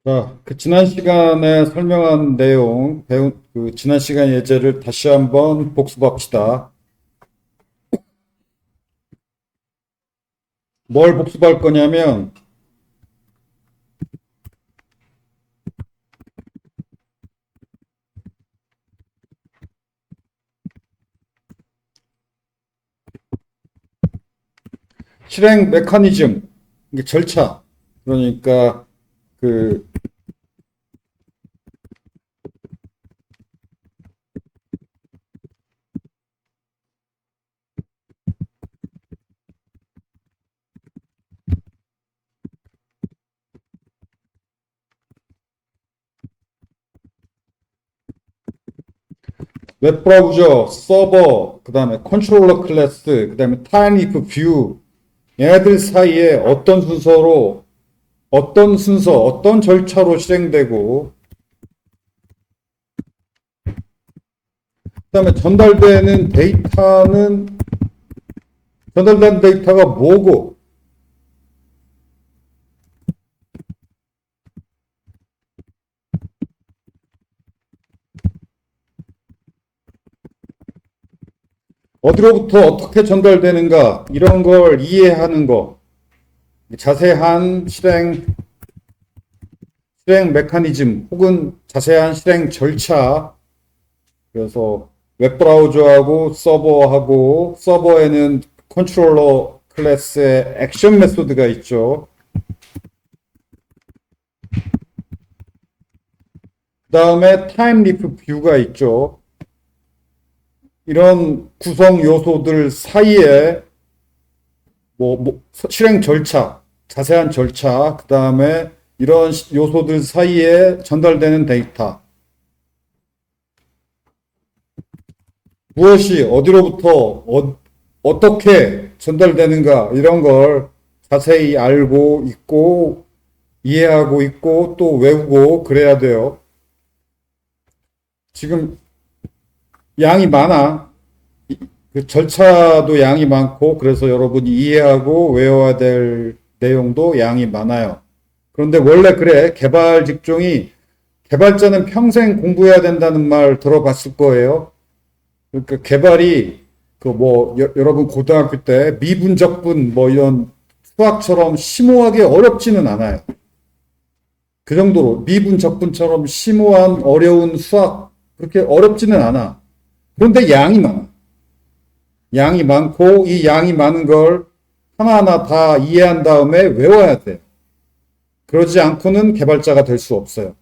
자, 지난 시간에 설명한 내용, 배운, 지난 시간 예제를 다시 한번 복습합시다. 뭘 복습할 거냐면, 실행 메커니즘, 이게 절차. 그러니까, 그, 웹브라우저, 서버, 그 다음에 컨트롤러 클래스, 그 다음에 타임리프 뷰, 얘네들 사이에 어떤 순서, 어떤 절차로 실행되고, 그 다음에 전달된 데이터가 뭐고, 어디로부터 어떻게 전달되는가, 이런 걸 이해하는 거, 자세한 실행 메커니즘 혹은 자세한 실행 절차, 그래서 웹브라우저하고 서버하고 서버에는 컨트롤러 클래스의 액션 메소드가 있죠. 그 다음에 타임리프 뷰가 있죠. 이런 구성 요소들 사이에 실행 절차, 자세한 절차, 그 다음에 이런 요소들 사이에 전달되는 데이터, 무엇이 어디로부터 어떻게 전달되는가 이런 걸 자세히 알고 있고 이해하고 있고 또 외우고 그래야 돼요. 지금 양이 많아. 그 절차도 양이 많고 그래서 여러분이 이해하고 외워야 될 내용도 양이 많아요. 그런데 원래 그래. 개발 직종이 개발자는 평생 공부해야 된다는 말 들어봤을 거예요. 그러니까 개발이 여러분 고등학교 때 미분적분 뭐 이런 수학처럼 심오하게 어렵지는 않아요. 그 정도로 미분적분처럼 심오한 어려운 수학 그렇게 어렵지는 않아. 그런데 양이 많아. 양이 많고 이 양이 많은 걸 하나하나 다 이해한 다음에 외워야 돼. 그러지 않고는 개발자가 될 수 없어요.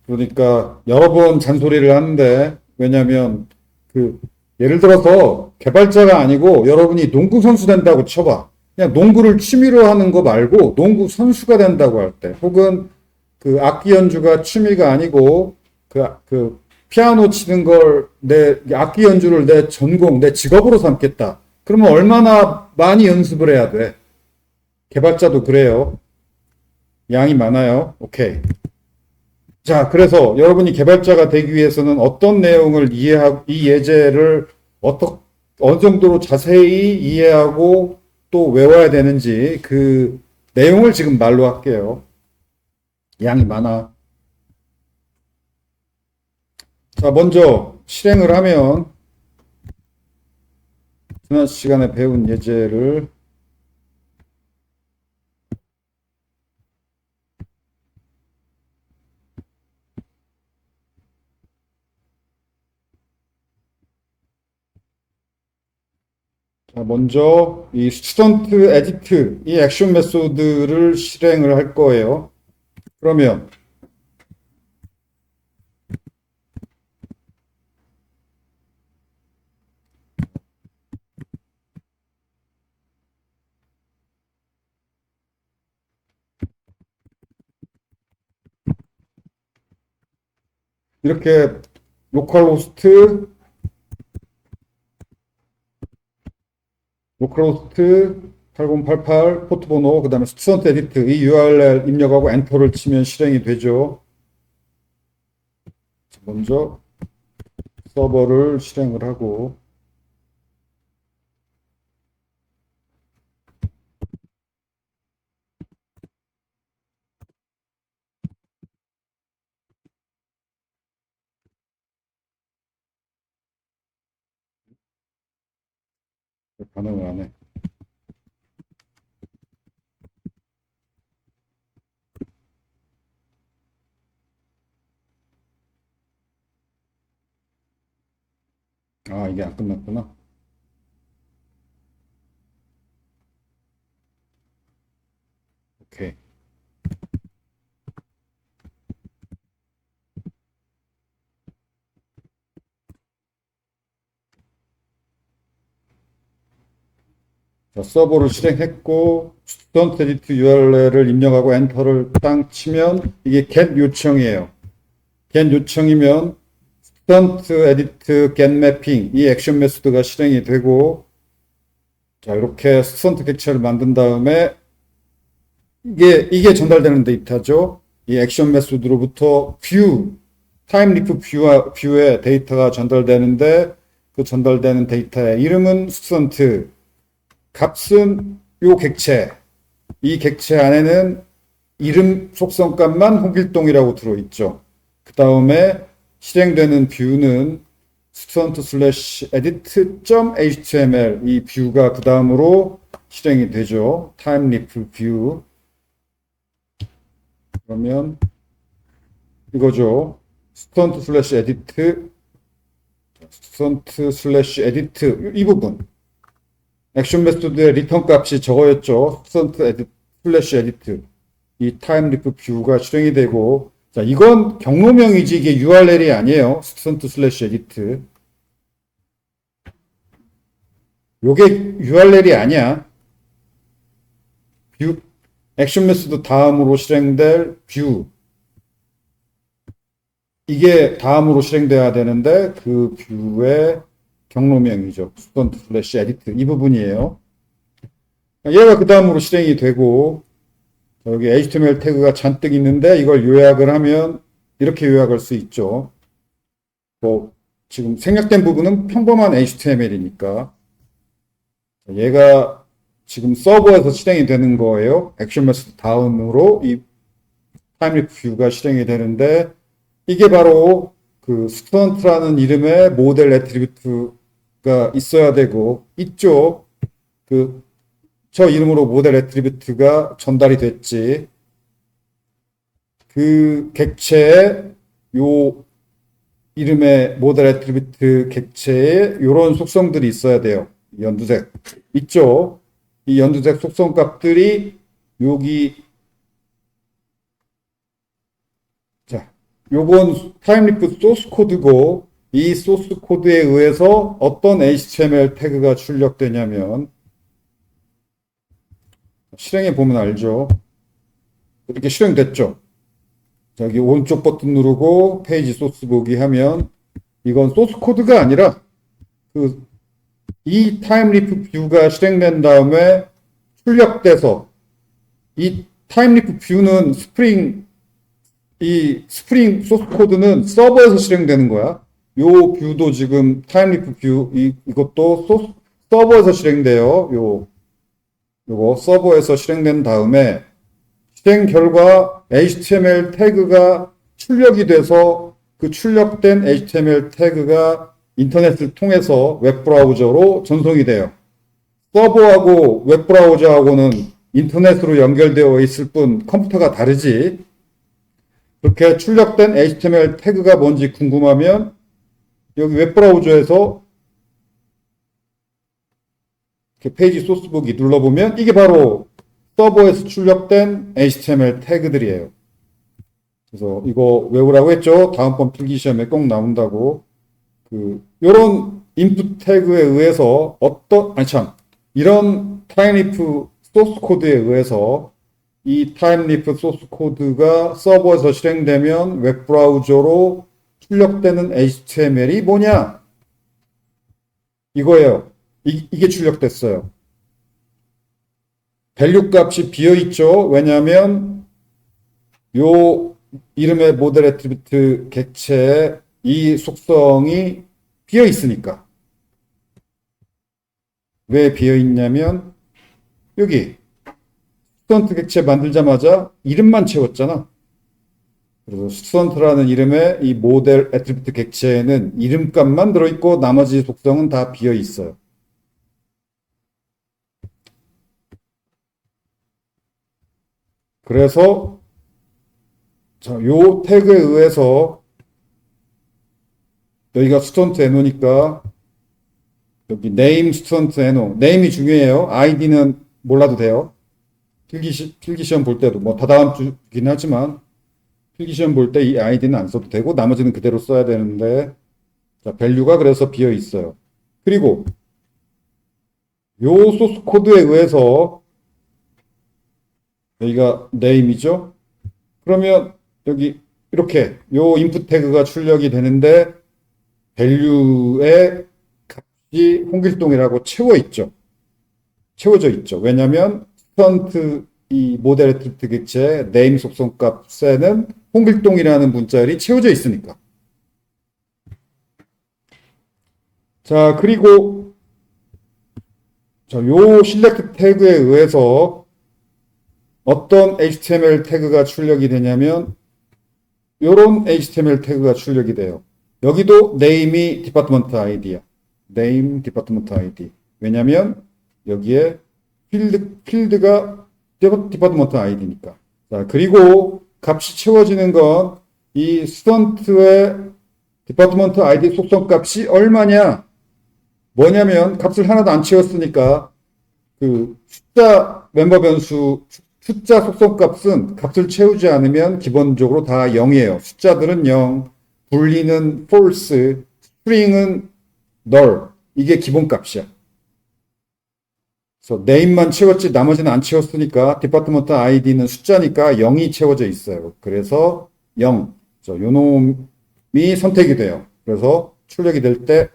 그러니까 여러 번 잔소리를 하는데 왜냐하면 그 예를 들어서 개발자가 아니고 여러분이 농구 선수 된다고 쳐봐. 그냥 농구를 취미로 하는 거 말고 농구 선수가 된다고 할 때, 혹은 그 악기 연주가 취미가 아니고 그 피아노 치는 걸 내 악기 연주를 내 전공, 내 직업으로 삼겠다. 그러면 얼마나 많이 연습을 해야 돼? 개발자도 그래요. 양이 많아요. 오케이. 자, 그래서 여러분이 개발자가 되기 위해서는 어떤 내용을 이 예제를 어느 정도로 자세히 이해하고 또 외워야 되는지 그 내용을 지금 말로 할게요. 양이 많아. 자, 먼저 실행을 하면 지난 시간에 배운 예제를 먼저 이 스튜던트 에디트 이 액션 메소드를 실행을 할 거예요. 그러면 이렇게 로컬호스트 8088 포트 번호 그다음에 스튜던트 에디트 이 URL 입력하고 엔터를 치면 실행이 되죠. 먼저 서버를 실행을 하고 반응을 안 해. 아, 이게 안 끝났구나. 오케이. 자, 서버를 실행했고, 스턴트 에디트 URL을 입력하고 엔터를 땅 치면 이게 get 요청이에요. get 요청이면 스턴트 에디트 get 매핑 이 액션 메소드가 실행이 되고, 자, 이렇게 스턴트 객체를 만든 다음에 이게 전달되는 데이터죠. 이 액션 메소드로부터 뷰, 타임리프 뷰에 데이터가 전달되는데 그 전달되는 데이터의 이름은 스턴트, 값은 요 객체, 이 객체 안에는 이름 속성값만 홍길동이라고 들어있죠. 그 다음에 실행되는 뷰는 스턴트 슬래시 edit.html 이 뷰가 그 다음으로 실행이 되죠. 타임리프 뷰. 그러면 이거죠. 스턴트 슬래시 에디트, 스턴트 슬래시 에디트 이 부분. 액션 메소드의 리턴 값이 저거였죠. 스턴트 에디트 슬래시 에디트. 이 타임리프 뷰가 실행이 되고, 자, 이건 경로명이지 이게 URL이 아니에요. 스턴트 슬래시 에디트. 요게 URL이 아니야. 뷰, 액션 메소드 다음으로 실행될 뷰. 이게 다음으로 실행돼야 되는데 그 뷰의 경로명이죠. 스턴트 슬래시 에디트 이 부분이에요. 얘가 그 다음으로 실행이 되고 여기 HTML 태그가 잔뜩 있는데 이걸 요약을 하면 이렇게 요약할 수 있죠. 뭐 지금 생략된 부분은 평범한 HTML이니까 얘가 지금 서버에서 실행이 되는 거예요. 액션 메소드 다음으로 이 타임리프 뷰가 실행이 되는데 이게 바로 그 스턴트라는 이름의 모델 애트리뷰트가 있어야 되고 있죠. 저 이름으로 모델 애트리뷰트가 전달이 됐지. 그 객체의 요 이름의 모델 애트리뷰트 객체에 이런 속성들이 있어야 돼요. 연두색 있죠. 이 연두색 속성 값들이 여기 자, 요건 타임리프 소스 코드고 이 소스 코드에 의해서 어떤 HTML 태그가 출력되냐면 실행해 보면 알죠. 이렇게 실행됐죠. 저기 오른쪽 버튼 누르고 페이지 소스 보기 하면 이건 소스 코드가 아니라 이 타임리프 뷰가 실행된 다음에 출력돼서 이 타임리프 뷰는 이 스프링 소스 코드는 서버에서 실행되는 거야. 요 뷰도 지금 타임리프 뷰 이것도 서버에서 실행돼요. 요거 서버에서 실행된 다음에 실행 결과 HTML 태그가 출력이 돼서 그 출력된 HTML 태그가 인터넷을 통해서 웹브라우저로 전송이 돼요. 서버하고 웹브라우저하고는 인터넷으로 연결되어 있을 뿐 컴퓨터가 다르지. 그렇게 출력된 HTML 태그가 뭔지 궁금하면 여기 웹브라우저에서 이렇게 페이지 소스 보기 눌러보면 이게 바로 서버에서 출력된 HTML 태그들이에요. 그래서 이거 외우라고 했죠. 다음번 필기시험에 꼭 나온다고. 요런 인풋 태그에 의해서 이런 타임리프 소스 코드에 의해서 이 타임리프 소스 코드가 서버에서 실행되면 웹브라우저로 출력되는 HTML이 뭐냐? 이거예요. 이게 출력됐어요. 밸류 값이 비어있죠. 왜냐하면 요 이름의 모델 애트리뷰트 객체에 이 속성이 비어있으니까. 왜 비어있냐면 여기 스턴트 객체 만들자마자 이름만 채웠잖아. 그래서 스턴트라는 이름의 이 모델 애트리뷰트 객체에는 이름값만 들어있고 나머지 속성은 다 비어있어요. 그래서 자, 요 태그에 의해서 여기가 스튜던트 NO니까 여기 name 스튜던트 NO. name이 중요해요. id는 몰라도 돼요. 필기시험 볼 때도 뭐 다 다음 주긴 하지만 필기시험 볼 때 이 id는 안 써도 되고 나머지는 그대로 써야 되는데 자, value가 그래서 비어 있어요. 그리고 요 소스 코드에 의해서 여기가 name이죠. 그러면 여기 이렇게 요 인풋 태그가 출력이 되는데 value의 값이 홍길동이라고 채워져 있죠. 왜냐하면 스턴트 이 모델 애트리뷰트 객체 name 속성 값에는 홍길동이라는 문자열이 채워져 있으니까. 자, 그리고 자, 요 select 태그에 의해서 어떤 HTML 태그가 출력이 되냐면 요런 HTML 태그가 출력이 돼요. 여기도 name이 디파트먼트 아이디야. name 디파트먼트 아이디. 왜냐면 여기에 필드가 디파트먼트 아이디니까. 자, 그리고 값이 채워지는 건 이 스턴트의 디파트먼트 아이디 속성 값이 얼마냐? 뭐냐면 값을 하나도 안 채웠으니까 그 숫자 멤버 변수 숫자 속성 값은 값을 채우지 않으면 기본적으로 다 0이에요. 숫자들은 0, 분리는 false, string은 null. 이게 기본 값이야. 그래서 name만 채웠지 나머지는 안 채웠으니까 디파트먼트 id는 숫자니까 0이 채워져 있어요. 그래서 0. 요 놈이 선택이 돼요. 그래서 출력이 될 때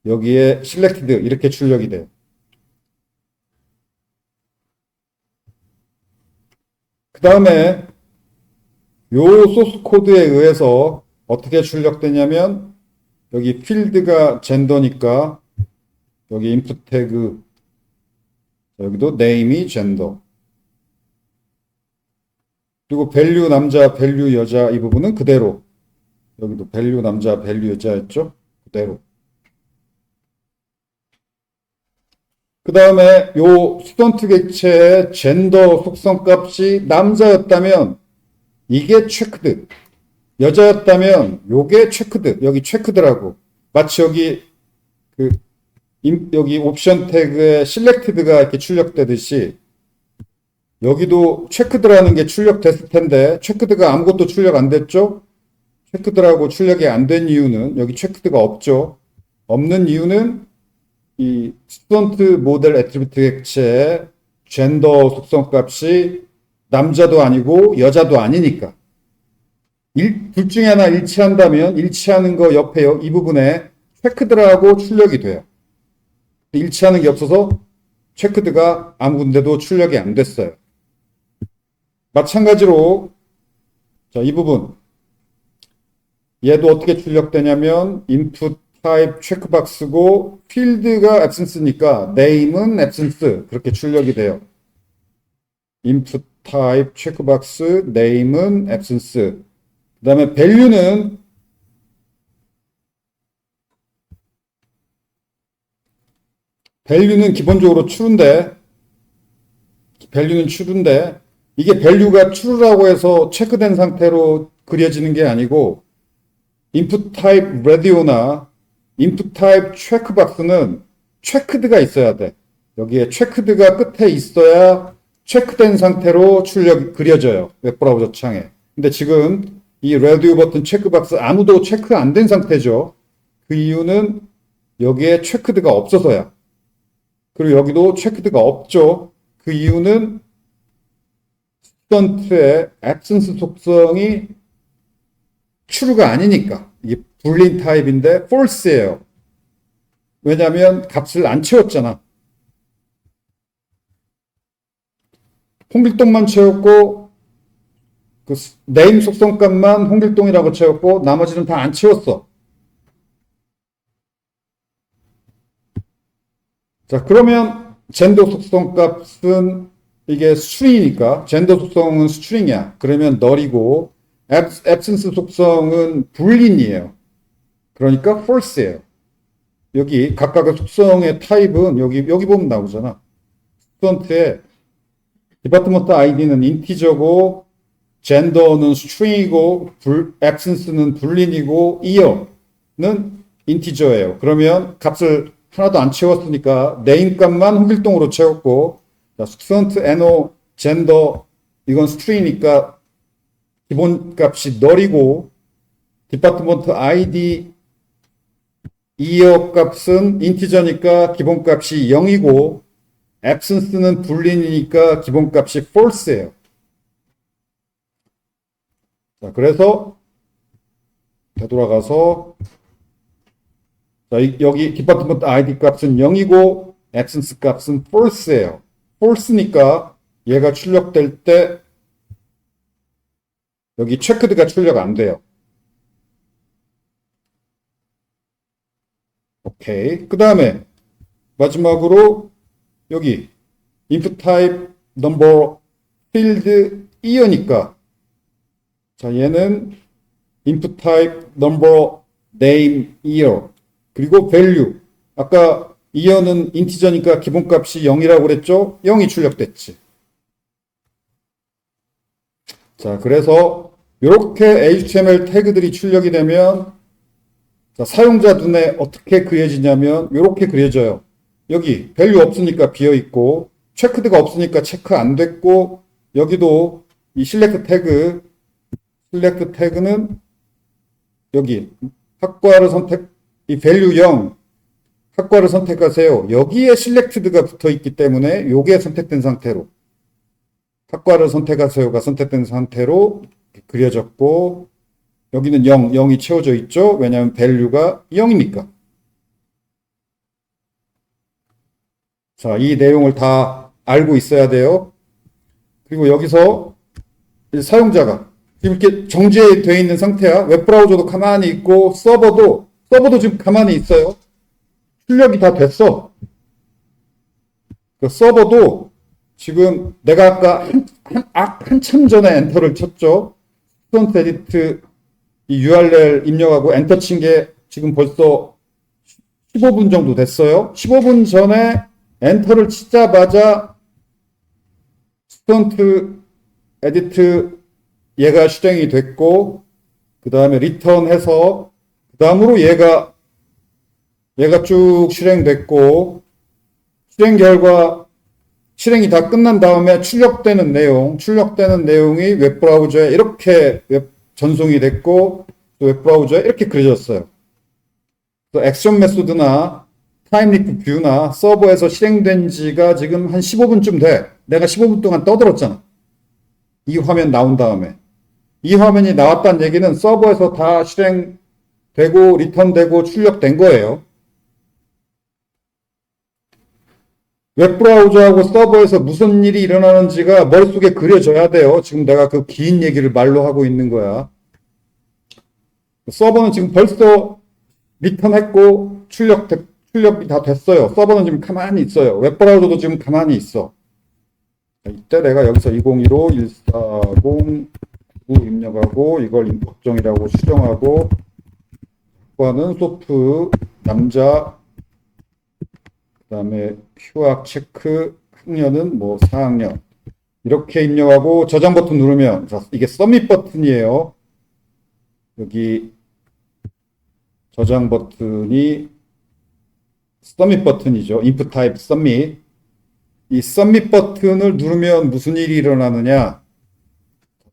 여기에 selected 이렇게 출력이 돼요. 그 다음에 요 소스 코드에 의해서 어떻게 출력되냐면 여기 필드가 젠더니까 여기 인풋 태그 여기도 name이 젠더 그리고 value 남자 value 여자 이 부분은 그대로 여기도 value 남자 value 여자였죠. 그대로 그 다음에 요 스턴트 객체의 젠더 속성 값이 남자였다면 이게 체크드 여자였다면 요게 체크드 여기 체크드라고 마치 여기 여기 옵션 태그에 selected가 이렇게 출력되듯이 여기도 체크드라는 게 출력됐을 텐데 체크드가 아무것도 출력 안 됐죠. 체크드라고 출력이 안 된 이유는 여기 체크드가 없죠. 없는 이유는 이 스턴트 모델 애트리뷰트 객체의 젠더 속성 값이 남자도 아니고 여자도 아니니까 둘 중에 하나 일치한다면 일치하는 거 옆에 이 부분에 체크드라고 출력이 돼요. 일치하는 게 없어서 체크드가 아무 군데도 출력이 안 됐어요. 마찬가지로 자, 이 부분 얘도 어떻게 출력되냐면 input type 체크박스고 필드가 absence니까 name은 absence 그렇게 출력이 돼요. input type 체크박스 name은 absence 그 다음에 value는 기본적으로 true인데 이게 value가 true라고 해서 체크된 상태로 그려지는 게 아니고 input type radio나 input type 체크박스는 체크드가 있어야 돼. 여기에 체크드가 끝에 있어야 체크된 상태로 그려져요. 웹브라우저 창에. 근데 지금 이 radio 버튼 체크박스 아무도 체크 안 된 상태죠. 그 이유는 여기에 체크드가 없어서야. 그리고 여기도 체크드가 없죠. 그 이유는 스턴트의 absence 속성이 true가 아니니까. 이게 불린 타입인데 false예요. 왜냐하면 값을 안 채웠잖아. 홍길동만 채웠고 그 name 속성 값만 홍길동이라고 채웠고 나머지는 다 안 채웠어. 자, 그러면 젠더 속성 값은 이게 string이니까 젠더 속성은 string이야. 그러면 null이고 absence 속성은 boolean이에요. 그러니까 false예요. 여기 각각의 속성의 타입은 여기 보면 나오잖아. 스턴트에 디파트먼트 아이디는 인티저고, 젠더는 스트링이고, absence는 불린이고, year는 인티저예요. 그러면 값을 하나도 안 채웠으니까 네임 값만 홍길동으로 채웠고, 스튜던트 NO, 젠더 이건 스트링이니까 기본 값이 널이고, 디파트먼트 아이디 year 값은 인티저니까 기본 값이 0이고, absence는 불린이니까 기본 값이 false예요. 자, 그래서 되돌아가서 자, 여기 디파트먼트 아이디 값은 0이고 absence 값은 false예요. false니까 얘가 출력될 때 여기 checked가 출력 안 돼요. 오케이. 그 다음에 마지막으로 여기 input type number field year니까 자, 얘는 input type number name year 그리고 value 아까 year는 인티저니까 기본값이 0이라고 그랬죠? 0이 출력됐지. 자, 그래서 이렇게 HTML 태그들이 출력이 되면 자, 사용자 눈에 어떻게 그려지냐면 이렇게 그려져요. 여기 value 없으니까 비어있고 checked가 없으니까 체크 안 됐고 여기도 이 select 태그는 여기 학과를 이 value 0 학과를 선택하세요. 여기에 selected가 붙어 있기 때문에 요게 선택된 상태로 학과를 선택하세요가 선택된 상태로 그려졌고 여기는 0이 채워져 있죠. 왜냐하면 value가 0이니까. 자, 이 내용을 다 알고 있어야 돼요. 그리고 여기서 사용자가 지금 이렇게 정지되어 있는 상태야. 웹브라우저도 가만히 있고 서버도 지금 가만히 있어요. 출력이 다 됐어. 그 서버도 지금 내가 아까 한참 전에 엔터를 쳤죠. 스턴트 에디트 이 URL 입력하고 엔터 친 게 지금 벌써 15분 정도 됐어요. 15분 전에 엔터를 치자마자 스턴트 에디트 얘가 실행이 됐고 그 다음에 리턴해서 그 다음으로 얘가 쭉 실행됐고 실행 결과 실행이 다 끝난 다음에 출력되는 내용이 웹브라우저에 이렇게 전송이 됐고 또 웹브라우저에 이렇게 그려졌어요. 또 액션 메소드나 타임리프 뷰나 서버에서 실행된 지가 지금 한 15분쯤 돼. 내가 15분 동안 떠들었잖아. 이 화면 나온 다음에. 이 화면이 나왔다는 얘기는 서버에서 다 실행되고 리턴되고 출력된 거예요. 웹브라우저하고 서버에서 무슨 일이 일어나는지가 머릿속에 그려져야 돼요. 지금 내가 그 긴 얘기를 말로 하고 있는 거야. 서버는 지금 벌써 리턴했고 출력이 다 됐어요. 서버는 지금 가만히 있어요. 웹브라우저도 지금 가만히 있어. 이때 내가 여기서 2015 140 입력하고 이걸 인포정이라고 수정하고 과는 소프 남자 그 다음에 휴학 체크 학년은 뭐 4학년 이렇게 입력하고 저장 버튼 누르면 이게 서밋 버튼이에요. 여기 저장 버튼이 서밋 버튼이죠. input type submit. 이 서밋 버튼을 누르면 무슨 일이 일어나느냐?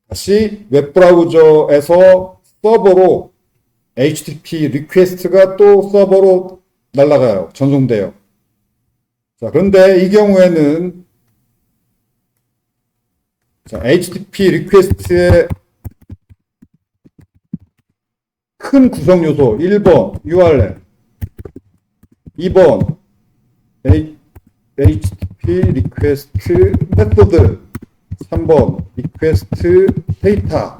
다시 웹브라우저에서 서버로 HTTP 리퀘스트가 또 서버로 날아가요. 전송돼요. 자, 그런데 이 경우에는 자, HTTP 리퀘스트의 큰 구성 요소 1번 URL 2번 HTTP 리퀘스트 메소드 3번 리퀘스트 데이터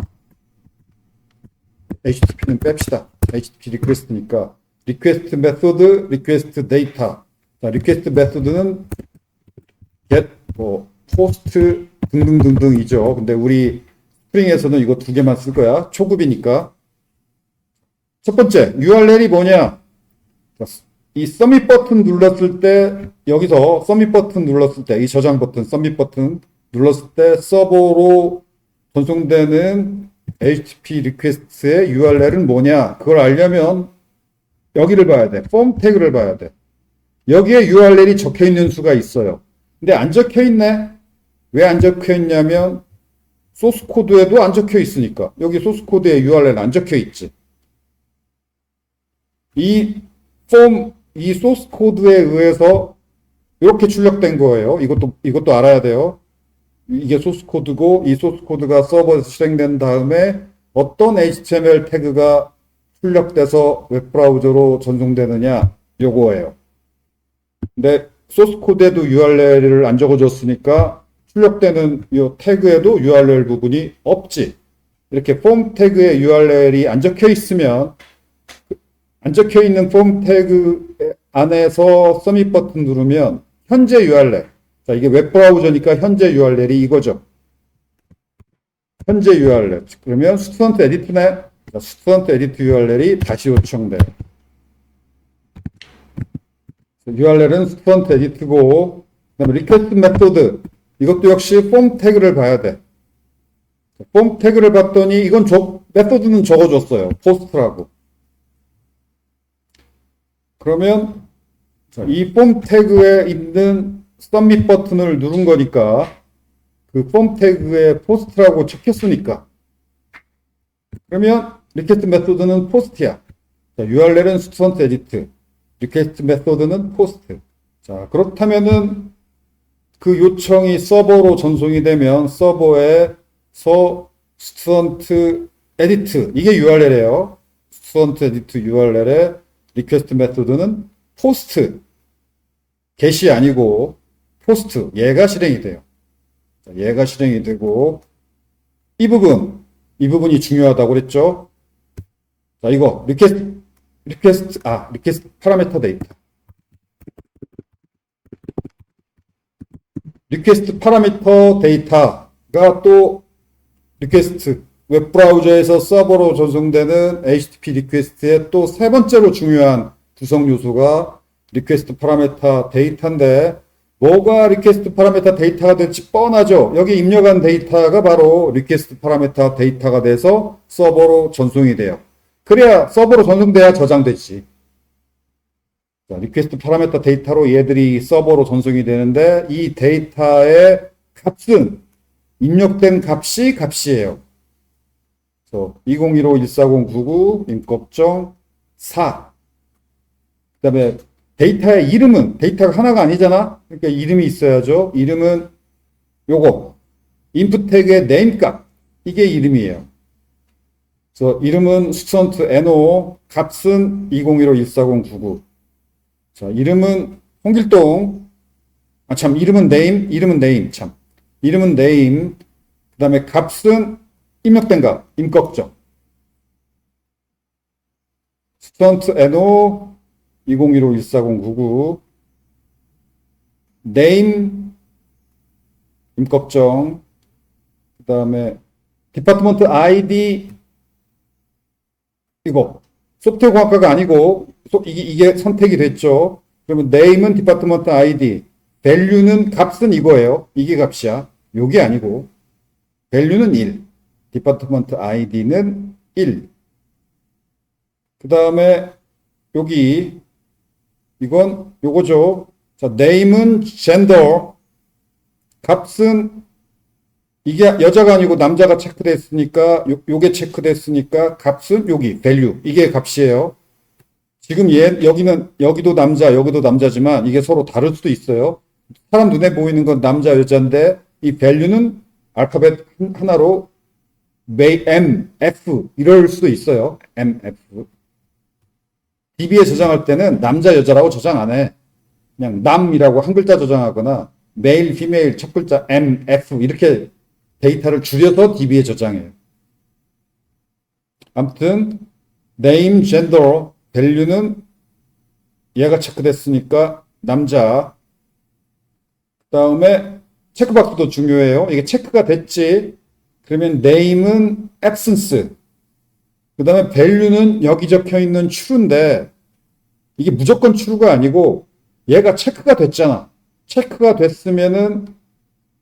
HTTP는 뺍시다. HTTP 리퀘스트니까 리퀘스트 메소드 리퀘스트 데이터 자, 리퀘스트 메소드는 get post 등등등등이죠. 근데 우리 스프링에서는 이거 두 개만 쓸 거야. 초급이니까. 첫 번째, URL이 뭐냐? 이 서밋 버튼 눌렀을 때, 여기서 서밋 버튼 눌렀을 때, 이 저장 버튼, 서밋 버튼, 눌렀을 때 서버로 전송되는 HTTP 리퀘스트의 URL은 뭐냐? 그걸 알려면 여기를 봐야 돼. 폼 태그를 봐야 돼. 여기에 URL이 적혀 있는 수가 있어요. 근데 안 적혀 있네? 왜 안 적혀 있냐면 소스 코드에도 안 적혀 있으니까. 여기 소스 코드에 URL 안 적혀 있지. 이 소스 코드에 의해서 이렇게 출력된 거예요. 이것도 알아야 돼요. 이게 소스 코드고, 이 소스 코드가 서버에서 실행된 다음에 어떤 HTML 태그가 출력돼서 웹브라우저로 전송되느냐, 요거예요. 근데 소스 코드에도 URL을 안 적어줬으니까 출력되는 이 태그에도 URL 부분이 없지. 이렇게 폼 태그에 URL이 안 적혀 있으면, 안 적혀 있는 폼 태그 안에서 서밋 버튼 누르면 현재 URL. 자, 이게 웹브라우저니까 현재 URL이 이거죠. 현재 URL. 그러면 스튜던트 에디트네. 스튜던트 에디트 URL이 다시 요청돼. URL은 스튜던트 에디트고, 그다음에 리퀘스트 메소드. 이것도 역시 폼 태그를 봐야 돼. 폼 태그를 봤더니 이건 메소드는 적어줬어요. 포스트라고. 그러면 이 폼 태그에 있는 서밋 버튼을 누른 거니까 그 폼 태그에 포스트라고 적혔으니까 그러면 리퀘스트 메소드는 포스트야. 자, URL은 스튜던트 에디트, 리퀘스트 메소드는 포스트. 자, 그렇다면은 그 요청이 서버로 전송이 되면 서버에서 스튜던트 에디트 이게 URL이에요. 스튜던트 에디트 URL에 리퀘스트 메소드는 포스트. get이 아니고 포스트. 얘가 실행이 돼요. 자, 얘가 실행이 되고 이 부분이 중요하다고 그랬죠. 자, 이거 리퀘스트 파라미터 데이터. 리퀘스트 파라미터 데이터가 또 리퀘스트 웹브라우저에서 서버로 전송되는 HTTP 리퀘스트의 또 세 번째로 중요한 구성 요소가 리퀘스트 파라미터 데이터인데 뭐가 리퀘스트 파라미터 데이터가 될지 뻔하죠. 여기 입력한 데이터가 바로 리퀘스트 파라미터 데이터가 돼서 서버로 전송이 돼요. 그래야 서버로 전송돼야 저장되지. 자, 리퀘스트 파라미터 데이터로 얘들이 서버로 전송이 되는데 이 데이터의 값은 입력된 값이에요. 2015-140-99 임꺽정 4. 그 다음에 데이터의 이름은 데이터가 하나가 아니잖아. 그러니까 이름이 있어야죠. 이름은 요거 인풋 태그의 name 값 이게 이름이에요. 그래서 이름은 스튜던트 NO 값은 2015-140-99. 자, 이름은 홍길동. 이름은 name. 이름은 name. 그 다음에 값은 입력된 값, 임꺽정. 스튜던트 NO 2015-140-99. name, 임꺽정. 그 다음에 디파트먼트 ID, 이거. 소프트웨어 공학과가 아니고, 이게 선택이 됐죠. 그러면 name은 디파트먼트 ID, value는 값은 이거예요. 이게 값이야. 요게 아니고, value는 1, 디파트먼트 ID는 1. 그 다음에 여기 이건 요거죠. 자, name은 gender, 값은 이게 여자가 아니고 남자가 체크됐으니까 요게 체크됐으니까 값은 여기 value 이게 값이에요. 지금 여기도 남자 여기도 남자지만 이게 서로 다를 수도 있어요. 사람 눈에 보이는 건 남자 여자인데 이 value는 알파벳 하나로 M, F 이럴 수도 있어요. M, F. DB에 저장할 때는 남자 여자라고 저장 안 해. 그냥 남이라고 한 글자 저장하거나 메일, 피메일 첫 글자 M, F 이렇게 데이터를 줄여서 DB에 저장해요. 아무튼 name, gender, value는 얘가 체크됐으니까 남자. 그 다음에 체크박스도 중요해요. 이게 체크가 됐지. 그러면 name은 absence. 그 다음에 value는 여기 적혀 있는 true인데 이게 무조건 true가 아니고 얘가 체크가 됐잖아. 체크가 됐으면은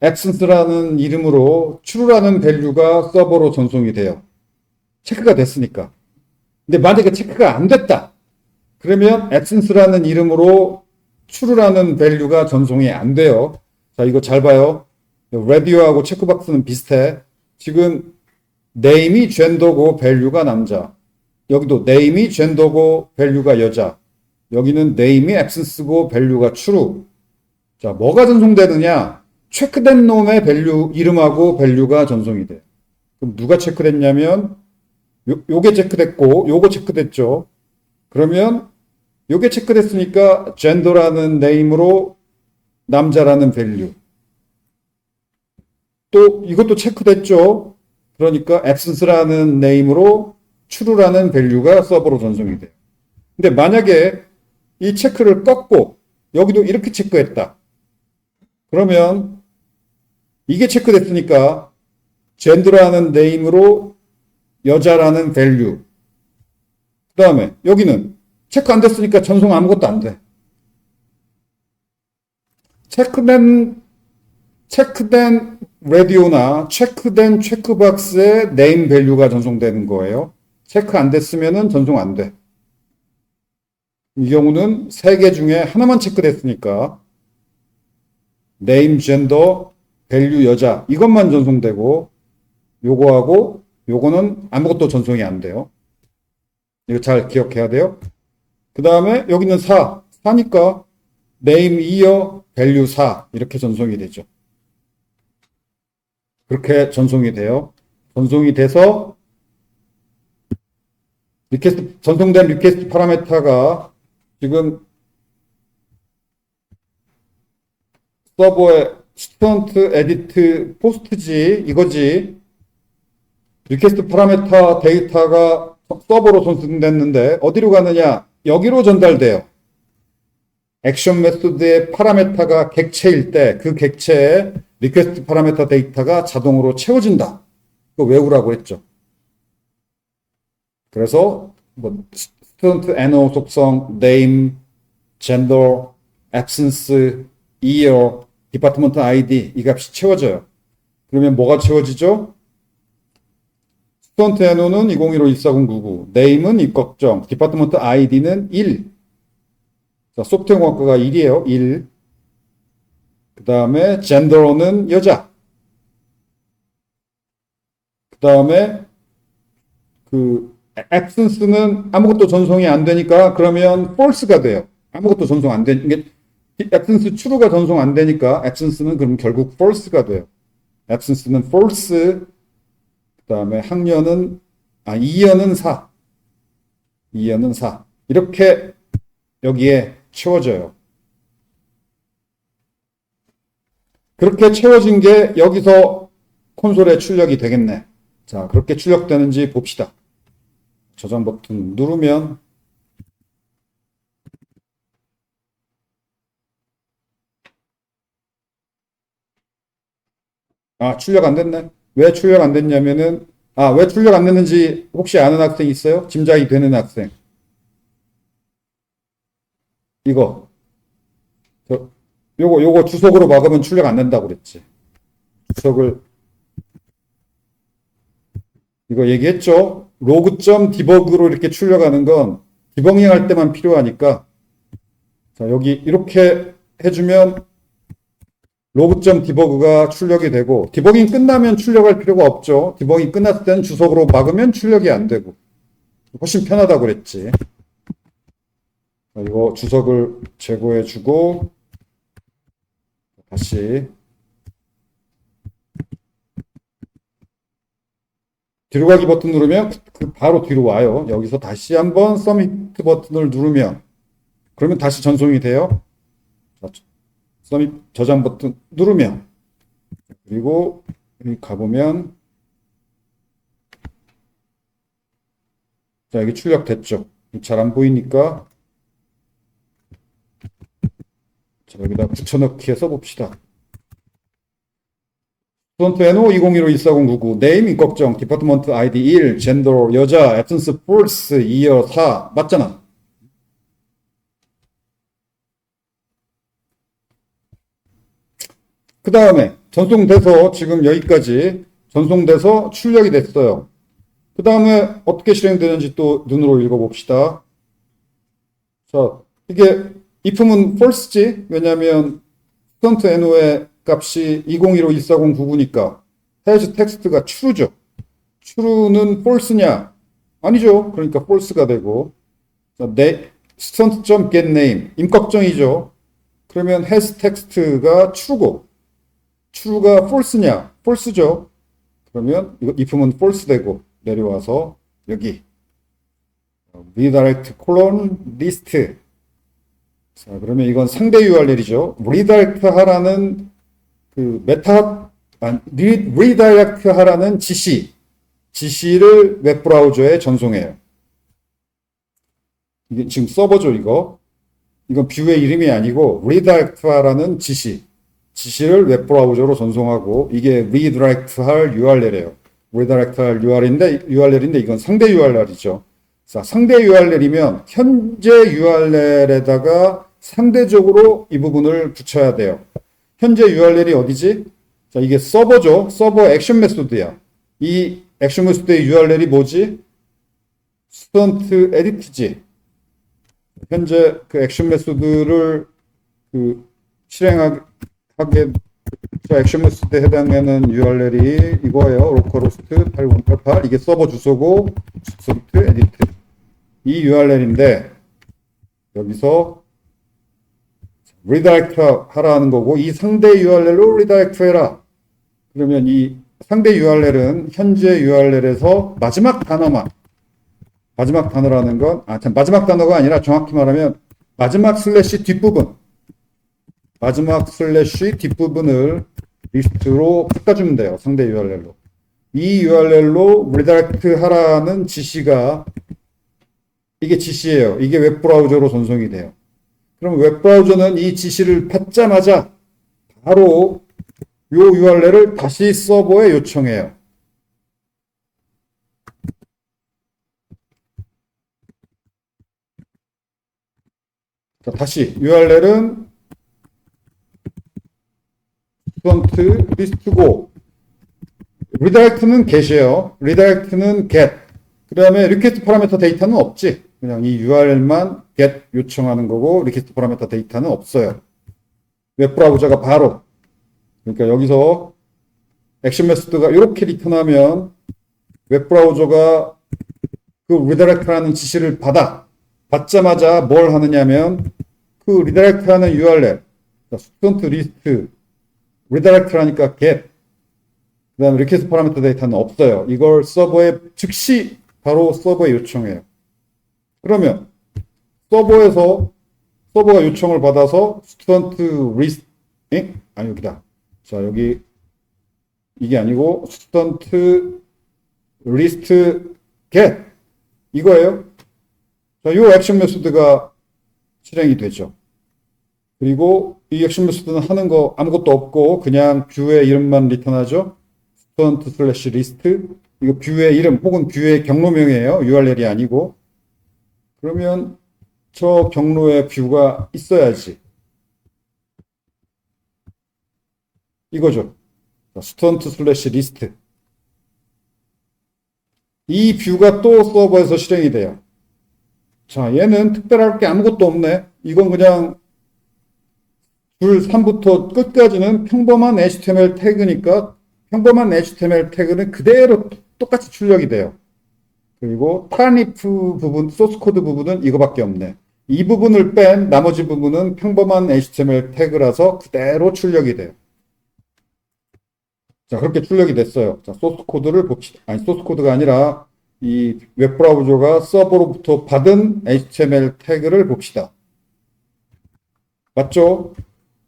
absence라는 이름으로 true라는 value가 서버로 전송이 돼요. 체크가 됐으니까. 근데 만약에 체크가 안 됐다. 그러면 absence라는 이름으로 true라는 value가 전송이 안 돼요. 자, 이거 잘 봐요. radio하고 체크박스는 비슷해. 지금 name이 gender고 value가 남자. 여기도 name이 gender고 value가 여자. 여기는 name이 absence고 value가 true. 자, 뭐가 전송되느냐? 체크된 놈의 value, 이름하고 value가 전송이 돼. 그럼 누가 체크됐냐면 요게 체크됐고 요거 체크됐죠. 그러면 요게 체크됐으니까 gender라는 name으로 남자라는 value. 또 이것도 체크됐죠. 그러니까 absence라는 name으로 true라는 value가 서버로 전송이 돼요. 근데 만약에 이 체크를 꺾고 여기도 이렇게 체크했다. 그러면 이게 체크됐으니까 gender라는 name으로 여자라는 value. 그 다음에 여기는 체크 안 됐으니까 전송 아무것도 안 돼. 체크된 radio나 체크된 체크박스에 name value가 전송되는 거예요. 체크 안 됐으면은 전송 안 돼. 이 경우는 세 개 중에 하나만 체크됐으니까 name, gender, value 여자 이것만 전송되고 요거하고 요거는 아무것도 전송이 안 돼요. 이거 잘 기억해야 돼요. 그 다음에 여기는 4니까 name, year, value 4 이렇게 전송이 되죠. 그렇게 전송이 돼요. 전송이 돼서 전송된 리퀘스트 파라메터가 지금 서버에 스튜던트 에디트 포스트지 이거지. 리퀘스트 파라메터 데이터가 서버로 전송됐는데 어디로 가느냐? 여기로 전달돼요. 액션 메소드의 파라메터가 객체일 때 그 객체에 리퀘스트 파라메터 데이터가 자동으로 채워진다. 그거 외우라고 했죠. 그래서 뭐 스튜던트 NO 속성, name, gender, absence, year, 디파트먼트 ID 이 값이 채워져요. 그러면 뭐가 채워지죠? 스튜던트 NO는 2015-14099, name은 입걱정, 디파트먼트 ID는 1. 자, 소프트웨어공학과가 1이에요. 1. 그 다음에 gender는 여자. 그 다음에 absence는 아무것도 전송이 안 되니까 그러면 false가 돼요. 아무것도 전송 안 되니까 absence true가 전송 안 되니까 absence는 그럼 결국 false가 돼요. absence는 false. 그 다음에 year는 4. year는 4. 이렇게 여기에 채워져요. 그렇게 채워진 게 여기서 콘솔에 출력이 되겠네. 자, 그렇게 출력되는지 봅시다. 저장 버튼 누르면 출력 안 됐네. 왜 출력 안 됐냐면은 왜 출력 안 됐는지 혹시 아는 학생 있어요? 짐작이 되는 학생. 요거 주석으로 막으면 출력 안 된다고 그랬지. 주석을 이거 얘기했죠? 로그.디버그로 이렇게 출력하는 건 디버깅 할 때만 필요하니까 자, 여기 이렇게 해주면 로그.디버그가 출력이 되고 디버깅 끝나면 출력할 필요가 없죠. 디버깅 끝났을 때는 주석으로 막으면 출력이 안 되고 훨씬 편하다고 그랬지. 자, 이거 주석을 제거해주고 다시 뒤로 가기 버튼 누르면 바로 뒤로 와요. 여기서 다시 한번 서밋 버튼을 누르면 그러면 다시 전송이 돼요. 서밋 저장 버튼 누르면 그리고 여기 가보면 자 여기 출력됐죠. 잘 안 보이니까 자 여기다 붙여넣기 해서 봅시다. 스튜던트 NO 2015-14099 name 입걱정 디파트먼트 ID 1 gender 여자 absence false year 4 맞잖아. 그 다음에 전송돼서 지금 여기까지 전송돼서 출력이 됐어요. 그 다음에 어떻게 실행되는지 또 눈으로 읽어봅시다. 자, 이게 if는 false지? 왜냐하면 스턴트 NO의 값이 2015-14099니까 has 텍스트가 true죠. true는 false냐? 아니죠. 그러니까 false가 되고, 자, student.getName 임꺽정이죠. 그러면 has 텍스트가 true고 true가 false냐? false죠. 그러면 이거 if는 false 되고 내려와서 여기 redirect colon list. 자, 그러면 이건 상대 URL이죠. redirect 하라는 그 redirect 하라는 지시를 웹브라우저에 전송해요. 이게 지금 서버죠, 이거. 이건 뷰의 이름이 아니고 redirect 하라는 지시를 웹브라우저로 전송하고 이게 redirect 할 URL이에요. redirect 할 URL인데 이건 상대 URL이죠. 자, 상대 URL이면 현재 URL에다가 상대적으로 이 부분을 붙여야 돼요. 현재 URL이 어디지? 자, 이게 서버죠. 서버 액션 메소드야. 이 액션 메소드의 URL이 뭐지? 스턴트 에디트지. 현재 그 액션 메소드를 실행하게 액션 메소드에 해당하는 URL이 이거예요. localhost 8088 이게 서버 주소고 스턴트 에디트 이 URL인데 여기서 redirect 하라는 거고 이 상대 URL로 redirect 해라. 그러면 이 상대 URL은 현재 URL에서 마지막 단어라는 건 마지막 단어가 아니라 정확히 말하면 마지막 슬래시 뒷부분을 리스트로 바꿔주면 돼요. 상대 URL로. 이 URL로 redirect 하라는 지시가 이게 지시예요. 이게 웹브라우저로 전송이 돼요. 그럼 웹브라우저는 이 지시를 받자마자 바로 이 URL을 다시 서버에 요청해요. 자, 다시 URL은 student list고 redirect는 get이에요. redirect는 get. 그 다음에 request 파라미터 데이터는 없지. 그냥 이 URL만 get 요청하는 거고 request 파라미터 데이터는 없어요. 웹브라우저가 바로 그러니까 여기서 액션 메소드가 이렇게 리턴하면 웹브라우저가 그 redirect라는 지시를 받자마자 뭘 하느냐면 그 redirect하는 URL student list redirect라니까 get 그 다음에 request 파라미터 데이터는 없어요. 이걸 서버에 즉시 바로 서버에 요청해요. 그러면 서버가 요청을 받아서 student list 여기다. 자, 여기 이게 아니고 student list get 이거예요. 자, 이 액션 메소드가 실행이 되죠. 그리고 이 액션 메소드는 하는 거 아무것도 없고 그냥 뷰의 이름만 리턴하죠. student slash list 이거 뷰의 이름 혹은 뷰의 경로명이에요. URL이 아니고. 그러면 저 경로에 뷰가 있어야지. 이거죠. student slash list 이 뷰가 또 서버에서 실행이 돼요. 자, 얘는 특별할 게 아무것도 없네. 이건 그냥 줄 3부터 끝까지는 평범한 HTML 태그니까 평범한 HTML 태그는 그대로 똑같이 출력이 돼요. 그리고 타입 부분, 소스 코드 부분은 이거밖에 없네. 이 부분을 뺀 나머지 부분은 평범한 HTML 태그라서 그대로 출력이 돼요. 자, 그렇게 출력이 됐어요. 자, 소스 코드를 봅시다. 아니, 소스 코드가 아니라 이 웹브라우저가 서버로부터 받은 HTML 태그를 봅시다. 맞죠?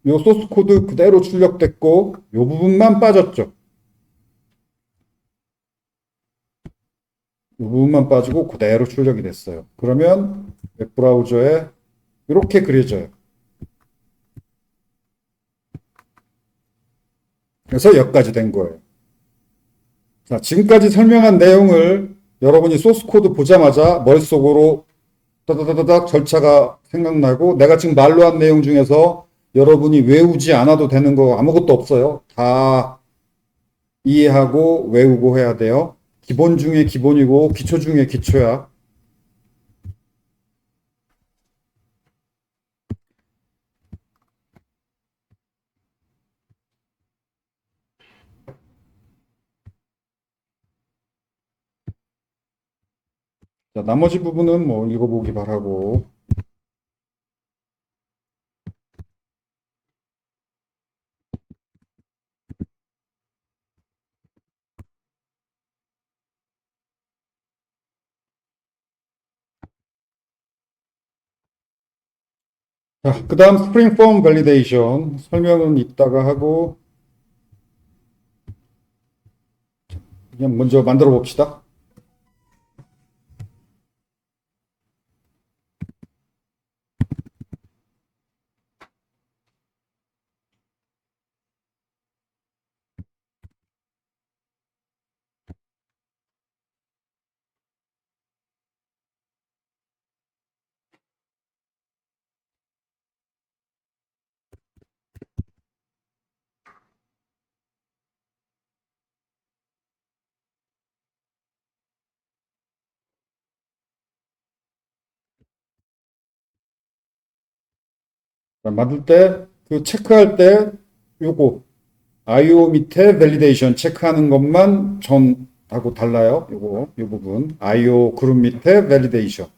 요 소스 코드 그대로 출력됐고 요 부분만 빠졌죠. 이 부분만 빠지고 그대로 출력이 됐어요. 그러면 웹브라우저에 이렇게 그려져요. 그래서 여기까지 된 거예요. 자, 지금까지 설명한 내용을 여러분이 소스 코드 보자마자 머릿속으로 다다다닥 절차가 생각나고 내가 지금 말로 한 내용 중에서 여러분이 외우지 않아도 되는 거 아무것도 없어요. 다 이해하고 외우고 해야 돼요. 기본 중에 기본이고 기초 중에 기초야. 자, 나머지 부분은 뭐 읽어보기 바라고. 자, 그 다음 스프링 폼 밸리데이션 설명은 이따가 하고 그냥 먼저 만들어 봅시다. 자, 만들 때 그 체크할 때 요거 IO 밑에 밸리데이션 체크하는 것만 전하고 달라요. 요거 요 부분 IO 그룹 밑에 밸리데이션.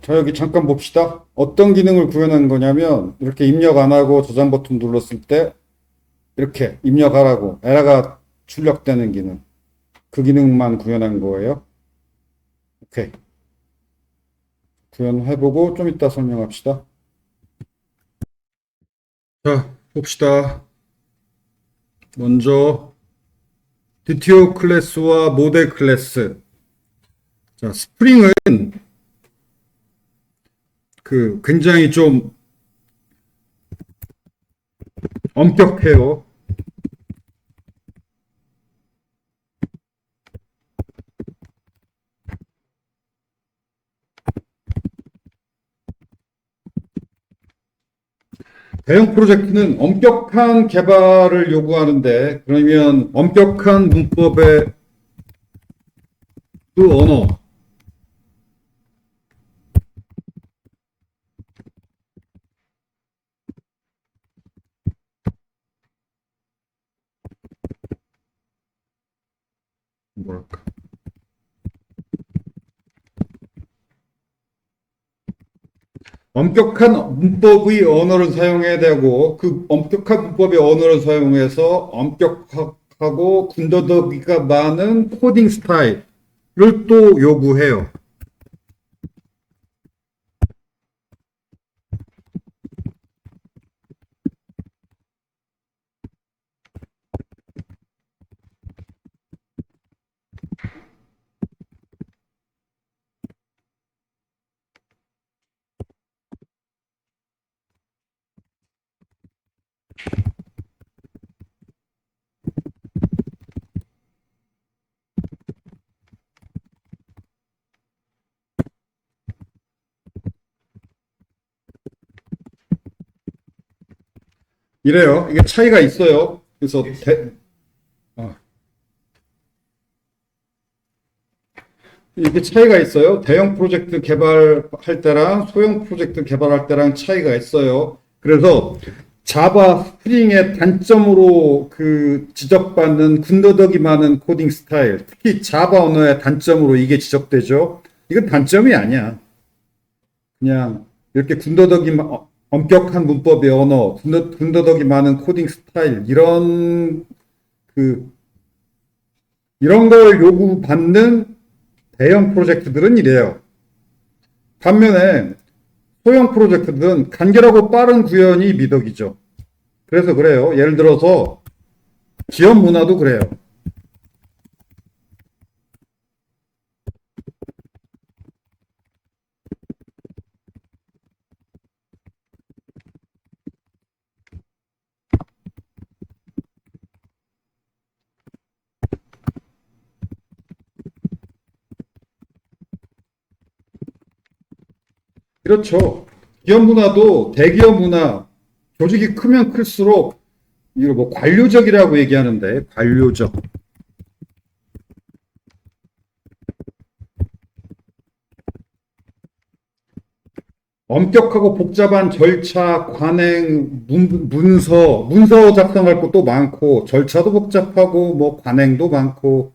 자, 여기 잠깐 봅시다. 어떤 기능을 구현한 거냐면, 이렇게 입력 안 하고 저장 버튼 눌렀을 때, 이렇게 입력하라고 에러가 출력되는 기능. 그 기능만 구현한 거예요. 오케이. 구현해보고 좀 이따 설명합시다. 자, 봅시다. 먼저, DTO 클래스와 모델 클래스. 자, 스프링은 굉장히 좀 엄격해요. 대형 프로젝트는 엄격한 개발을 요구하는데, 그러면 엄격한 문법의 그 언어, 뭐랄까. 엄격한 문법의 언어를 사용해야 되고, 그 엄격한 문법의 언어를 사용해서 엄격하고 군더더기가 많은 코딩 스타일을 또 요구해요. 이래요. 이게 차이가 있어요. 그래서 어, 이게 차이가 있어요. 대형 프로젝트 개발할 때랑 소형 프로젝트 개발할 때랑 차이가 있어요. 그래서 자바 스프링의 단점으로 지적받는 군더더기 많은 코딩 스타일, 특히 자바 언어의 단점으로 이게 지적되죠. 이건 단점이 아니야. 그냥 이렇게 엄격한 문법의 언어, 군더더기 많은 코딩 스타일, 이런 걸 요구받는 대형 프로젝트들은 이래요. 반면에 소형 프로젝트들은 간결하고 빠른 구현이 미덕이죠. 그래서 그래요. 예를 들어서 기업 문화도 그래요. 그렇죠. 기업 문화도 대기업 문화, 조직이 크면 클수록 이거 뭐 관료적이라고 얘기하는데 관료적. 엄격하고 복잡한 절차, 관행, 문서 작성할 것도 많고, 절차도 복잡하고, 뭐, 관행도 많고,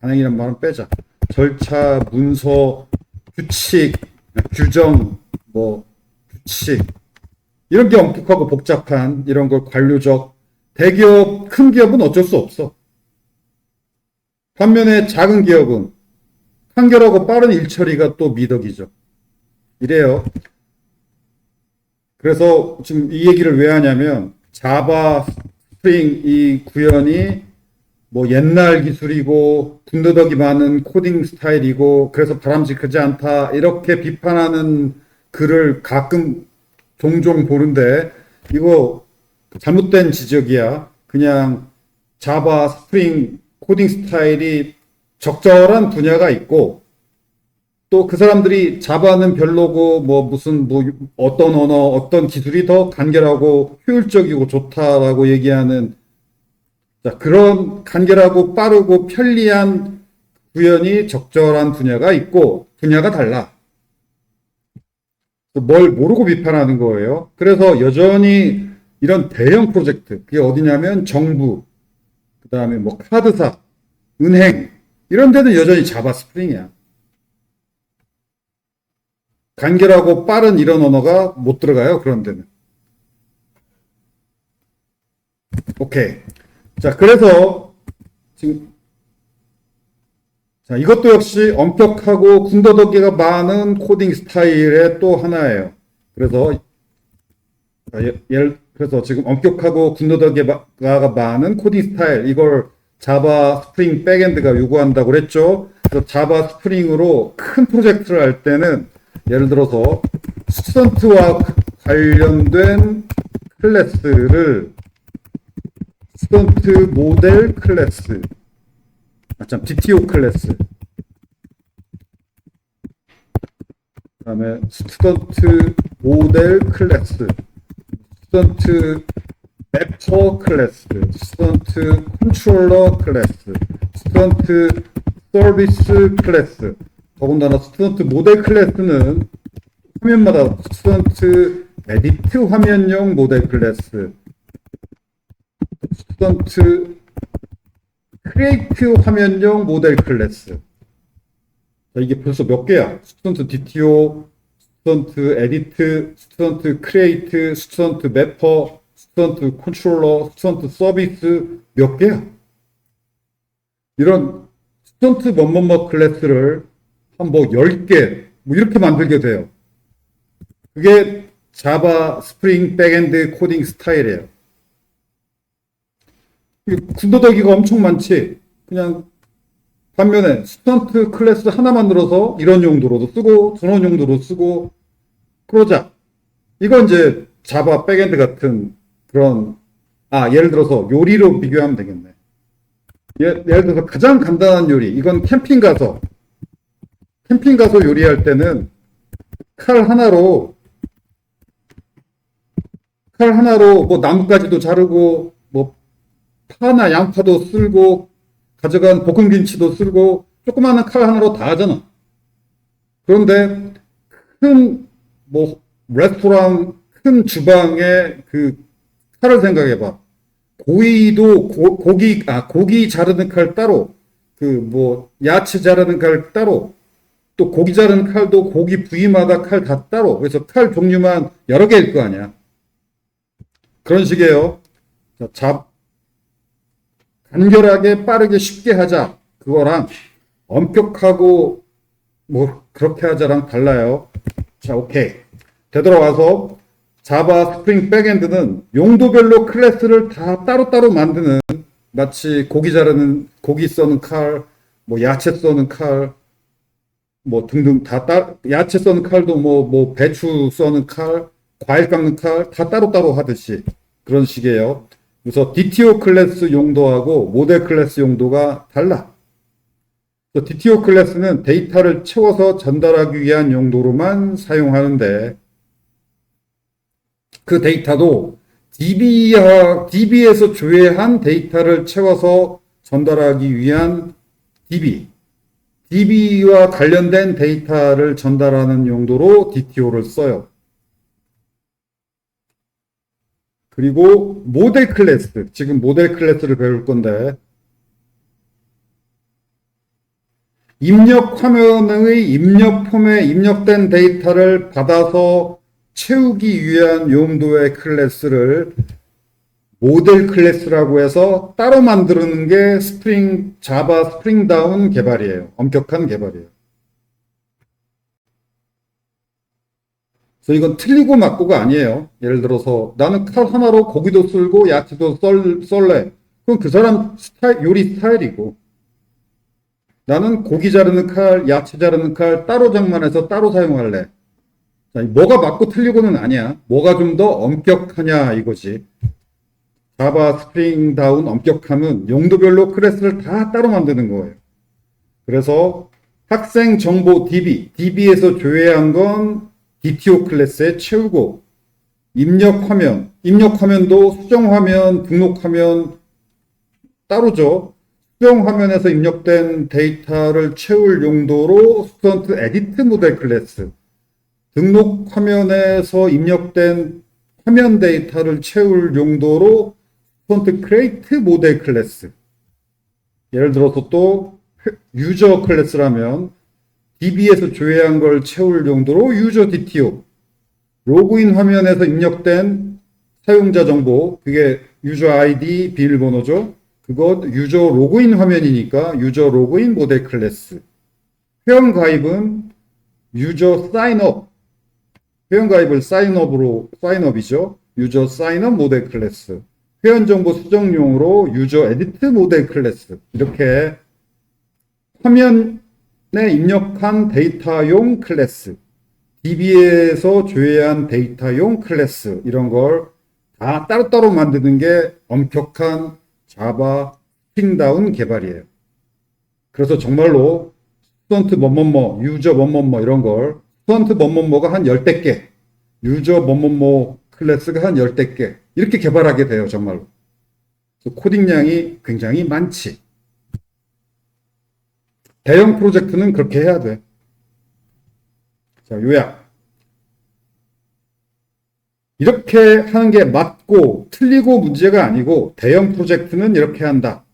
관행이란 말은 빼자. 절차, 문서, 규칙, 규정, 뭐, 규칙. 이런 게 엄격하고 복잡한 이런 걸 관료적. 대기업, 큰 기업은 어쩔 수 없어. 반면에 작은 기업은 한결하고 빠른 일처리가 또 미덕이죠. 이래요. 그래서 지금 이 얘기를 왜 하냐면 자바 스프링 이 구현이 뭐 옛날 기술이고 군더더기 많은 코딩 스타일이고 그래서 바람직하지 않다 이렇게 비판하는 글을 가끔 종종 보는데 이거 잘못된 지적이야. 그냥 자바 스프링 코딩 스타일이 적절한 분야가 있고 또 그 사람들이 자바는 별로고 뭐 어떤 언어 어떤 기술이 더 간결하고 효율적이고 좋다라고 얘기하는 자, 그런 간결하고 빠르고 편리한 구현이 적절한 분야가 있고 분야가 달라. 뭘 모르고 비판하는 거예요. 그래서 여전히 이런 대형 프로젝트 그게 어디냐면 정부 그다음에 뭐 카드사 은행 이런 데는 여전히 자바 스프링이야. 간결하고 빠른 이런 언어가 못 들어가요. 그런 데는. 오케이. 자, 그래서 지금 자, 이것도 역시 엄격하고 군더더기가 많은 코딩 스타일의 또 하나예요. 그래서 그래서 지금 엄격하고 군더더기가 많은 코딩 스타일 이걸 자바 스프링 백엔드가 요구한다고 그랬죠. 그래서 자바 스프링으로 큰 프로젝트를 할 때는 예를 들어서 스튜던트와 관련된 클래스를 스튜던트 모델 클래스 DTO 클래스 그다음에 스튜던트 모델 클래스 스튜던트 맵퍼 클래스 스튜던트 컨트롤러 클래스 스튜던트 서비스 클래스 더군다나 스튜던트 모델 클래스는 화면마다 스튜던트 에디트 화면용 모델 클래스 스튜던트 크리에이트 화면용 모델 클래스. 자, 이게 벌써 몇 개야? 스튜던트 DTO, 스튜던트 에디트, 스튜던트 크리에이트, 스튜던트 매퍼, 스튜던트 컨트롤러, 스튜던트 서비스 몇 개야? 이런 스튜던트 뭐뭐뭐 클래스를 한 뭐 10개 뭐 이렇게 만들게 돼요. 그게 자바 스프링 백엔드 코딩 스타일이에요. 군더더기가 엄청 많지. 그냥 반면에 스튜던트 클래스 하나 만들어서 이런 용도로도 쓰고 저런 용도로 쓰고 그러자. 이건 이제 자바 백엔드 같은 그런 예를 들어서 요리로 비교하면 되겠네. 예를 들어서 가장 간단한 요리. 이건 캠핑 가서 요리할 때는 칼 하나로 뭐 나뭇가지도 자르고 뭐 파나 양파도 쓸고 가져간 볶음김치도 쓸고 조그마한 칼 하나로 다 하잖아. 그런데 큰 뭐 레스토랑 큰 주방에 그 칼을 생각해봐. 고기도 고기 자르는 칼 따로 그 뭐 야채 자르는 칼 따로 또 고기 자르는 칼도 고기 부위마다 칼 다 따로 그래서 칼 종류만 여러 개일 거 아니야. 그런 식이에요. 간결하게 빠르게 쉽게 하자 그거랑 엄격하고 뭐 그렇게 하자랑 달라요. 자, 오케이. 되돌아와서 자바 스프링 백엔드는 용도별로 클래스를 다 따로따로 만드는 마치 고기 써는 칼, 뭐 야채 써는 칼, 뭐 등등 야채 써는 칼도 뭐 배추 써는 칼, 과일 깎는 칼 다 따로따로 하듯이 그런 식이에요. 그래서 DTO 클래스 용도하고 모델 클래스 용도가 달라. DTO 클래스는 데이터를 채워서 전달하기 위한 용도로만 사용하는데 그 데이터도 DB에서 조회한 데이터를 채워서 전달하기 위한 DB와 관련된 데이터를 전달하는 용도로 DTO를 써요. 그리고 모델 클래스, 지금 모델 클래스를 배울 건데 입력 화면의 입력 폼에 입력된 데이터를 받아서 채우기 위한 용도의 클래스를 모델 클래스라고 해서 따로 만드는 게 자바 스프링다운 개발이에요. 엄격한 개발이에요. 그래서 이건 틀리고 맞고가 아니에요. 예를 들어서 나는 칼 하나로 고기도 썰고 야채도 썰래. 그건 그 사람 요리 스타일이고 나는 고기 자르는 칼, 야채 자르는 칼 따로 장만해서 따로 사용할래. 자, 뭐가 맞고 틀리고는 아니야. 뭐가 좀 더 엄격하냐 이거지. 자바 스프링다운 엄격함은 용도별로 클래스를 다 따로 만드는 거예요. 그래서 학생 정보 DB에서 조회한 건 DTO 클래스에 채우고 입력화면도 수정화면, 등록화면 따로죠. 수정화면에서 입력된 데이터를 채울 용도로 스튜던트 에디트 모델 클래스, 등록화면에서 입력된 화면 데이터를 채울 용도로 스튜던트 크리에이트 모델 클래스. 예를 들어서 또 유저 클래스라면 DB에서 조회한 걸 채울 용도로 유저 DTO, 로그인 화면에서 입력된 사용자 정보, 그게 유저 아이디, 비밀번호죠. 그것 유저 로그인 화면이니까 유저 로그인 모델 클래스. 회원 가입은 유저 사인업, 회원 가입을 사인업이죠. 유저 사인업 모델 클래스. 회원 정보 수정용으로 유저 에디트 모델 클래스. 이렇게 화면에 입력한 데이터용 클래스, DB에서 조회한 데이터용 클래스, 이런 걸 다 따로따로 만드는 게 엄격한 자바 스프링다운 개발이에요. 그래서 정말로 스튜던트 뭐뭐뭐, 유저 뭐뭐뭐 이런 걸 스튜던트 뭐뭐뭐가 한 10대 개, 유저 뭐뭐뭐 클래스가 한 10대 개 이렇게 개발하게 돼요. 정말로. 코딩량이 굉장히 많지. 대형 프로젝트는 그렇게 해야 돼. 자, 요약. 이렇게 하는 게 맞고 틀리고 문제가 아니고 대형 프로젝트는 이렇게 한다.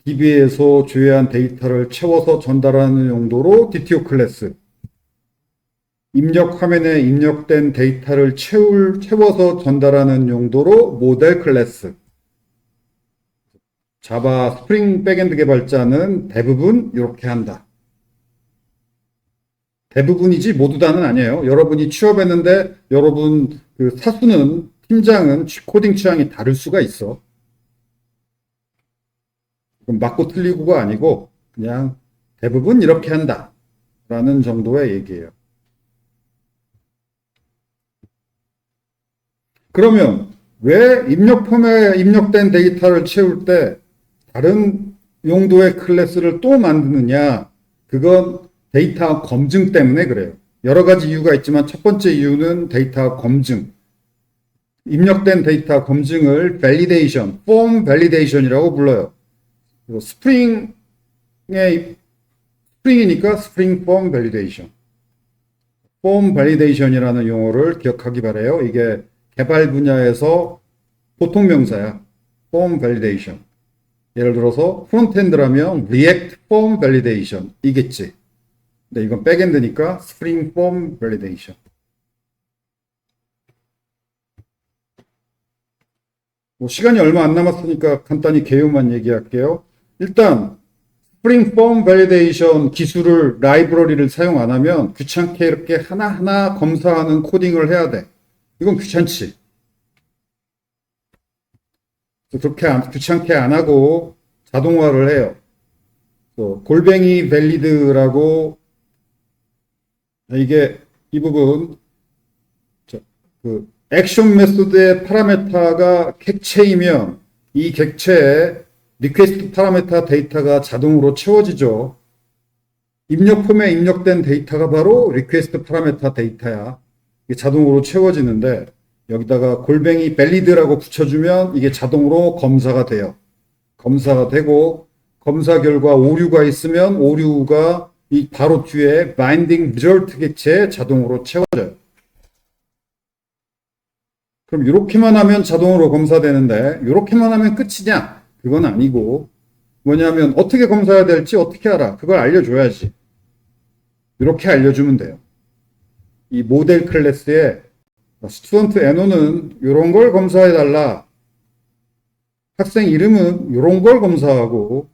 DB에서 조회한 데이터를 채워서 전달하는 용도로 DTO 클래스. 입력 화면에 입력된 데이터를 채워서 전달하는 용도로 모델 클래스. 자바 스프링 백엔드 개발자는 대부분 이렇게 한다. 대부분이지 모두 다는 아니에요. 여러분이 취업했는데 여러분 그 사수는, 팀장은 코딩 취향이 다를 수가 있어. 맞고 틀리고가 아니고 그냥 대부분 이렇게 한다 라는 정도의 얘기예요. 그러면 왜 입력 폼에 입력된 데이터를 채울 때 다른 용도의 클래스를 또 만드느냐? 그건 데이터 검증 때문에 그래요. 여러 가지 이유가 있지만 첫 번째 이유는 데이터 검증. 입력된 데이터 검증을 밸리데이션, 폼 밸리데이션이라고 불러요. 스프링이니까 스프링 폼 밸리데이션. 폼 밸리데이션이라는 용어를 기억하기 바래요. 이게 개발 분야에서 보통 명사야. 폼 밸리데이션. 예를 들어서 프론트엔드라면 React Form Validation 이겠지. 근데 이건 백엔드니까 Spring Form Validation. 시간이 얼마 안 남았으니까 간단히 개요만 얘기할게요. 일단 Spring Form Validation 기술을, 라이브러리를 사용 안 하면 귀찮게 이렇게 하나하나 검사하는 코딩을 해야 돼. 이건 귀찮지. 그렇게 귀찮게 안 하고 자동화를 해요. 골뱅이 밸리드라고, 이게 이 부분 그 액션 메소드의 파라메타가 객체이면 이 객체에 리퀘스트 파라메타 데이터가 자동으로 채워지죠. 입력 폼에 입력된 데이터가 바로 리퀘스트 파라메타 데이터야. 이게 자동으로 채워지는데 여기다가 골뱅이 밸리드라고 붙여주면 이게 자동으로 검사가 돼요. 검사가 되고 검사 결과 오류가 있으면 오류가 이 바로 뒤에 바인딩 리절트 객체에 자동으로 채워져요. 그럼 이렇게만 하면 자동으로 검사되는데 이렇게만 하면 끝이냐? 그건 아니고 뭐냐면 어떻게 검사해야 될지 어떻게 알아? 그걸 알려줘야지. 이렇게 알려주면 돼요. 이 모델 클래스에 스튜던트 NO는 이런 걸 검사해달라. 학생 이름은 이런 걸 검사하고,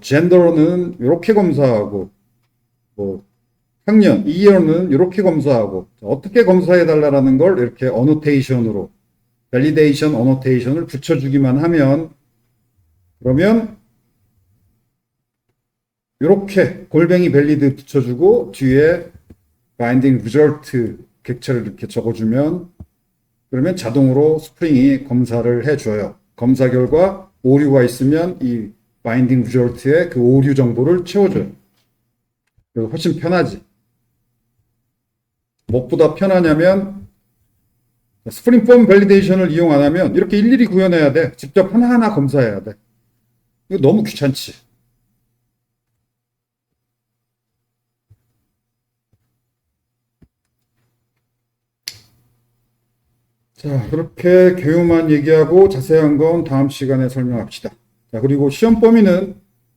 젠더는 이렇게 검사하고, 학년, 이어는 이렇게 검사하고, 어떻게 검사해달라는 걸 이렇게 어노테이션으로, 밸리데이션 어노테이션을 붙여주기만 하면, 그러면 이렇게 골뱅이 밸리드 붙여주고, 뒤에 바인딩 리절트 객체를 이렇게 적어주면, 그러면 자동으로 스프링이 검사를 해줘요. 검사 결과 오류가 있으면 이 바인딩 리절트에 그 오류 정보를 채워줘요. 그래서 훨씬 편하지. 무엇보다 편하냐면 스프링 폼 밸리데이션을 이용 안 하면 이렇게 일일이 구현해야 돼. 직접 하나하나 검사해야 돼. 이거 너무 귀찮지. 자, 그렇게 개요만 얘기하고 자세한 건 다음 시간에 설명합시다. 자, 그리고 시험 범위는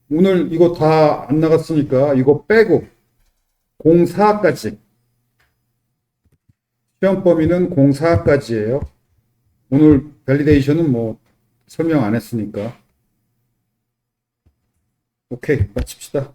오늘 이거 다 안 나갔으니까 이거 빼고 04까지. 시험 범위는 04까지예요. 오늘 밸리데이션은 뭐 설명 안 했으니까. 오케이, 마칩시다.